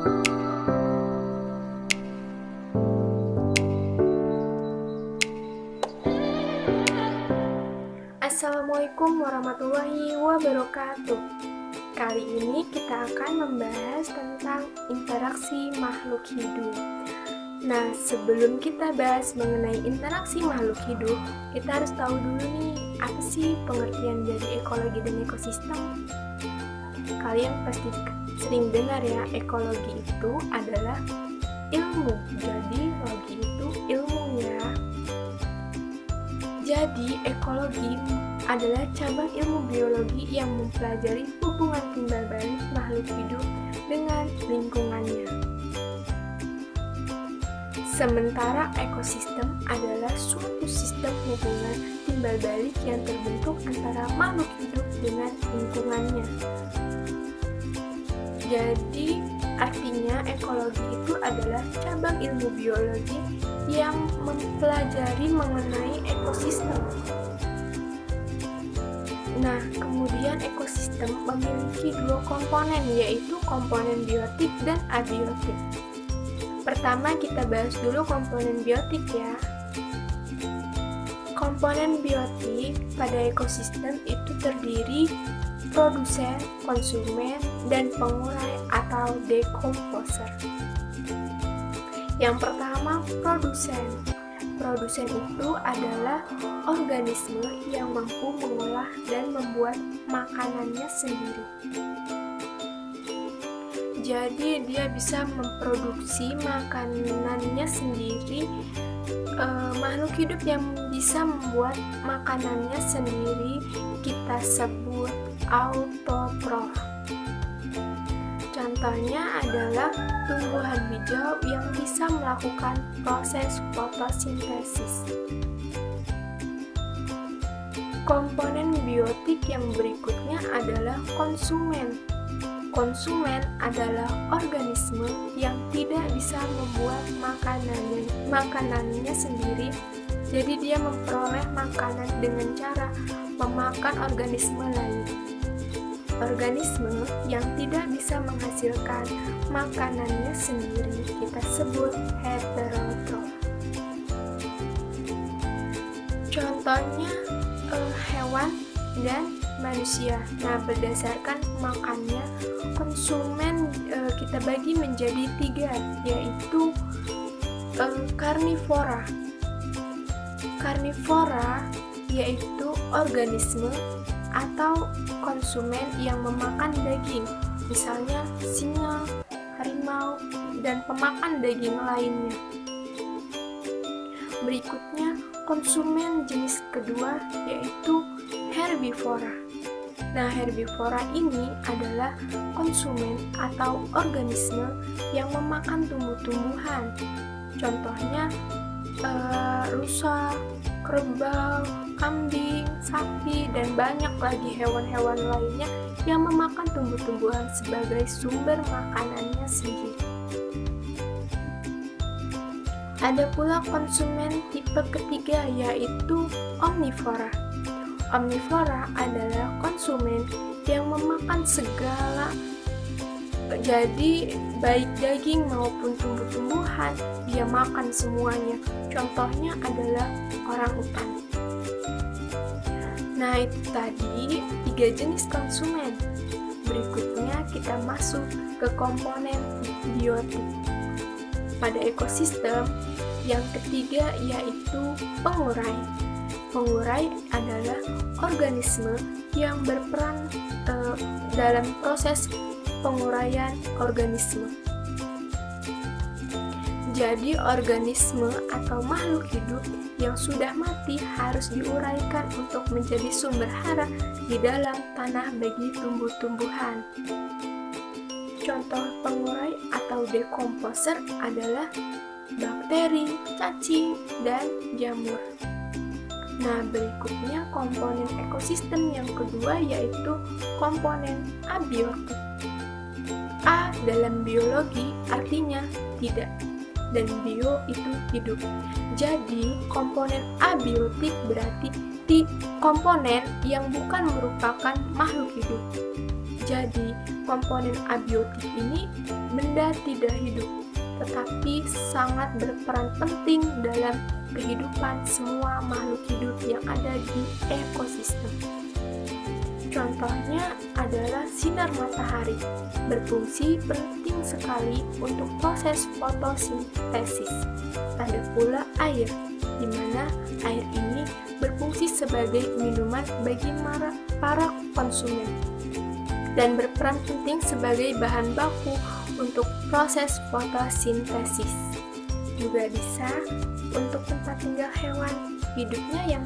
Assalamualaikum warahmatullahi wabarakatuh. Kali ini kita akan membahas tentang interaksi makhluk hidup. Nah, sebelum kita bahas mengenai interaksi makhluk hidup, kita harus tahu dulu nih, apa sih pengertian dari ekologi dan ekosistem? Kalian pasti sering dengar ya, ekologi itu adalah ilmu. Jadi, logi itu ilmu ya. Jadi, ekologi adalah cabang ilmu biologi yang mempelajari hubungan timbal balik makhluk hidup dengan lingkungannya. Sementara ekosistem adalah suatu sistem hubungan timbal balik yang terbentuk antara makhluk hidup dengan lingkungannya. Jadi, artinya ekologi itu adalah cabang ilmu biologi yang mempelajari mengenai ekosistem. Nah, kemudian ekosistem memiliki dua komponen, yaitu komponen biotik dan abiotik. Pertama, kita bahas dulu komponen biotik ya. Komponen biotik pada ekosistem itu terdiri produsen, konsumen, dan pengurai atau decomposer. Yang pertama, produsen. Produsen itu adalah organisme yang mampu mengolah dan membuat makanannya sendiri. Jadi dia bisa memproduksi makanannya sendiri. Makhluk hidup yang bisa membuat makanannya sendiri kita sebut autotrof. Contohnya adalah tumbuhan hijau yang bisa melakukan proses fotosintesis. Komponen biotik yang berikutnya adalah konsumen. Konsumen adalah organisme yang tidak bisa membuat makanannya sendiri, jadi dia memperoleh makanan dengan cara memakan organisme lain. Organisme yang tidak bisa menghasilkan makanannya sendiri kita sebut heterotrof. Contohnya hewan dan manusia. Nah, berdasarkan makannya, konsumen kita bagi menjadi 3, yaitu karnivora. Karnivora yaitu organisme atau konsumen yang memakan daging, misalnya singa, harimau, dan pemakan daging lainnya. Berikutnya, konsumen jenis kedua yaitu herbivora. Nah, herbivora ini adalah konsumen atau organisme yang memakan tumbuh-tumbuhan. Contohnya rusa, kerbau, kambing, sapi, dan banyak lagi hewan-hewan lainnya yang memakan tumbuh-tumbuhan sebagai sumber makanannya sendiri. Ada pula konsumen tipe ketiga yaitu omnivora. Omnivora adalah konsumen yang memakan segala, jadi baik daging maupun tumbuh-tumbuhan dia makan semuanya. Contohnya adalah orangutan. Nah, itu tadi 3 jenis konsumen. Berikutnya kita masuk ke komponen biotik. Pada ekosistem, yang ketiga yaitu pengurai. Pengurai adalah organisme yang berperan dalam proses penguraian organisme. Jadi, organisme atau makhluk hidup yang sudah mati harus diuraikan untuk menjadi sumber hara di dalam tanah bagi tumbuh-tumbuhan. Contoh pengurai atau decomposer adalah bakteri, cacing, dan jamur. Nah, berikutnya komponen ekosistem yang kedua yaitu komponen abiotik. A dalam biologi artinya tidak, dan bio itu hidup. Jadi, komponen abiotik berarti komponen yang bukan merupakan makhluk hidup. Jadi, komponen abiotik ini benda tidak hidup, tetapi sangat berperan penting dalam kehidupan semua makhluk hidup yang ada di ekosistem. Contohnya adalah sinar matahari, berfungsi penting sekali untuk proses fotosintesis. Ada pula air, di mana air ini berfungsi sebagai minuman bagi para konsumen dan berperan penting sebagai bahan baku untuk proses fotosintesis. Juga bisa untuk tempat tinggal hewan hidupnya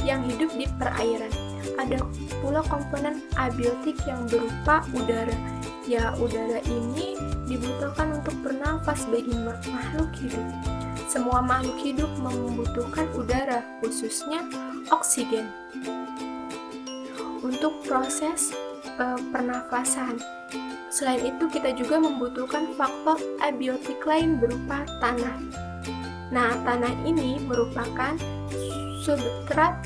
yang hidup di perairan. Ada pula komponen abiotik yang berupa udara. Ya, udara ini dibutuhkan untuk bernafas bagi makhluk hidup. Semua makhluk hidup membutuhkan udara, khususnya oksigen, untuk proses pernafasan. Selain itu, kita juga membutuhkan faktor abiotik lain berupa tanah. Nah, tanah ini merupakan substrat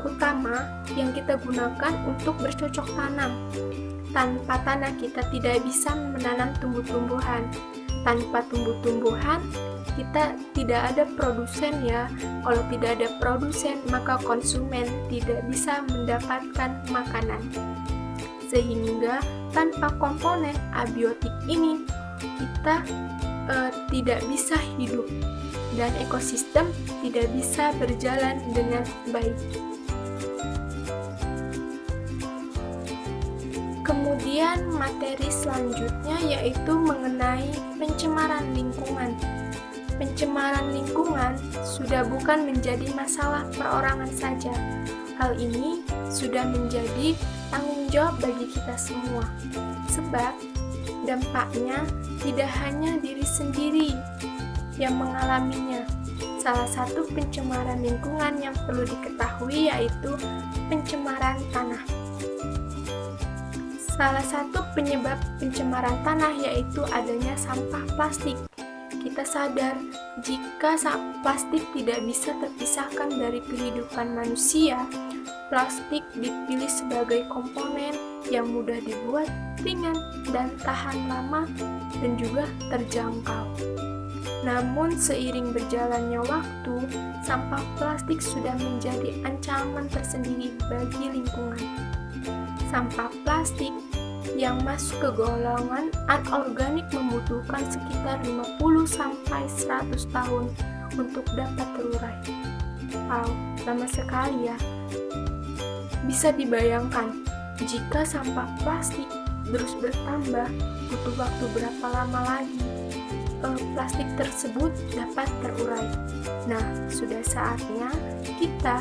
utama yang kita gunakan untuk bercocok tanam. Tanpa tanah kita tidak bisa menanam tumbuh-tumbuhan. Tanpa tumbuh-tumbuhan kita tidak ada produsen ya. Kalau tidak ada produsen, maka konsumen tidak bisa mendapatkan makanan. Sehingga tanpa komponen abiotik ini kita tidak bisa hidup dan ekosistem tidak bisa berjalan dengan baik. Kemudian materi selanjutnya yaitu mengenai pencemaran lingkungan. Pencemaran lingkungan sudah bukan menjadi masalah perorangan saja. Hal ini sudah menjadi tanggung jawab bagi kita semua. Sebab dampaknya tidak hanya diri sendiri yang mengalaminya. Salah satu pencemaran lingkungan yang perlu diketahui yaitu pencemaran tanah. Salah satu penyebab pencemaran tanah yaitu adanya sampah plastik. Kita sadar jika plastik tidak bisa terpisahkan dari kehidupan manusia, plastik dipilih sebagai komponen yang mudah dibuat, ringan, dan tahan lama, dan juga terjangkau. Namun seiring berjalannya waktu, sampah plastik sudah menjadi ancaman tersendiri bagi lingkungan. Sampah plastik yang masuk ke golongan anorganik membutuhkan sekitar 50-100 tahun untuk dapat terurai. Wow, lama sekali ya. Bisa dibayangkan, jika sampah plastik terus bertambah, butuh waktu berapa lama lagi plastik tersebut dapat terurai. Nah, sudah saatnya kita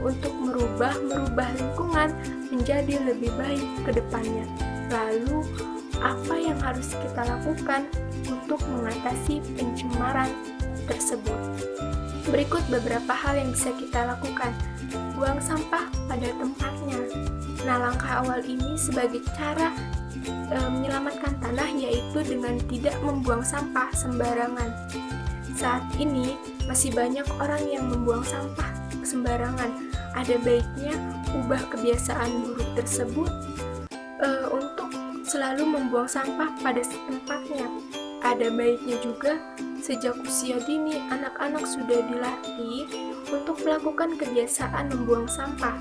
untuk merubah lingkungan menjadi lebih baik ke depannya. Lalu, apa yang harus kita lakukan untuk mengatasi pencemaran tersebut? Berikut beberapa hal yang bisa kita lakukan. Buang sampah pada tempatnya. Nah, langkah awal ini sebagai cara menyelamatkan tanah yaitu dengan tidak membuang sampah sembarangan. Saat ini masih banyak orang yang membuang sampah sembarangan. Ada baiknya ubah kebiasaan buruk tersebut untuk selalu membuang sampah pada tempatnya. Ada baiknya juga sejak usia dini anak-anak sudah dilatih untuk melakukan kebiasaan membuang sampah.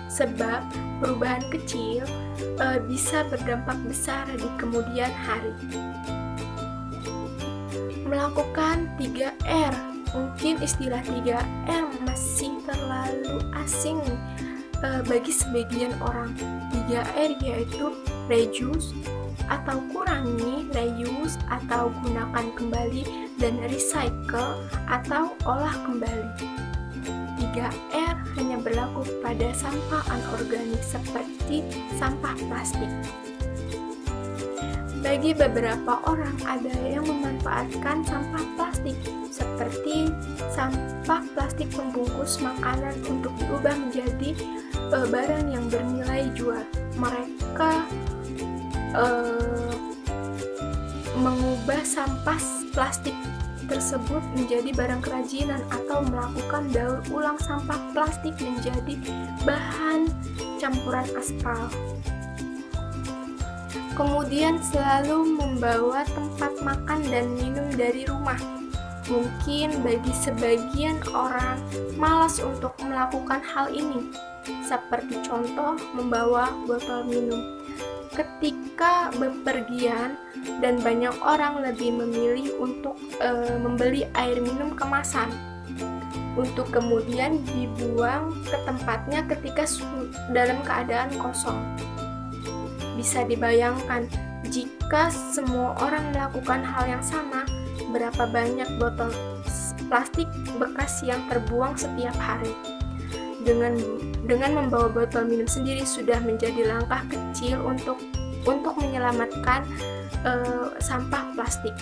Sebab perubahan kecil bisa berdampak besar di kemudian hari. Melakukan 3R. Mungkin istilah 3R masih terlalu asing bagi sebagian orang. 3R yaitu reduce atau kurangi, reuse atau gunakan kembali, dan recycle atau olah kembali. 3R hanya berlaku pada sampah anorganik seperti sampah plastik. Bagi beberapa orang ada yang memanfaatkan sampah plastik seperti sampah plastik pembungkus makanan untuk diubah menjadi barang yang bernilai jual. Mereka mengubah sampah plastik tersebut menjadi barang kerajinan atau melakukan daur ulang sampah plastik menjadi bahan campuran aspal. Kemudian selalu membawa tempat makan dan minum dari rumah. Mungkin bagi sebagian orang malas untuk melakukan hal ini, seperti contoh membawa botol minum. Ketika bepergian dan banyak orang lebih memilih untuk membeli air minum kemasan untuk kemudian dibuang ke tempatnya ketika dalam keadaan kosong. Bisa dibayangkan jika semua orang melakukan hal yang sama, berapa banyak botol plastik bekas yang terbuang setiap hari. Dengan membawa botol minum sendiri sudah menjadi langkah kecil untuk menyelamatkan sampah plastik.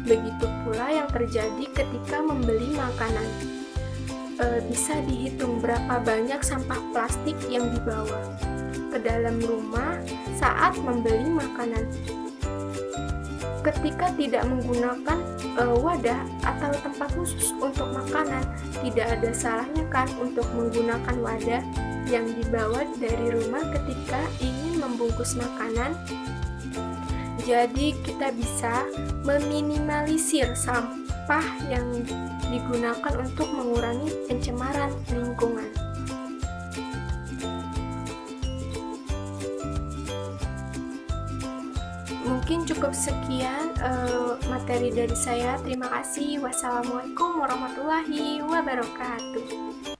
Begitu pula yang terjadi ketika membeli makanan. Bisa dihitung berapa banyak sampah plastik yang dibawa ke dalam rumah saat membeli makanan. Ketika tidak menggunakan wadah atau tempat khusus untuk makanan, tidak ada salahnya kan untuk menggunakan wadah yang dibawa dari rumah ketika ingin membungkus makanan. Jadi kita bisa meminimalisir sampah yang digunakan untuk mengurangi pencemaran lingkungan. Mungkin cukup sekian materi dari saya. Terima kasih. Wassalamualaikum warahmatullahi wabarakatuh.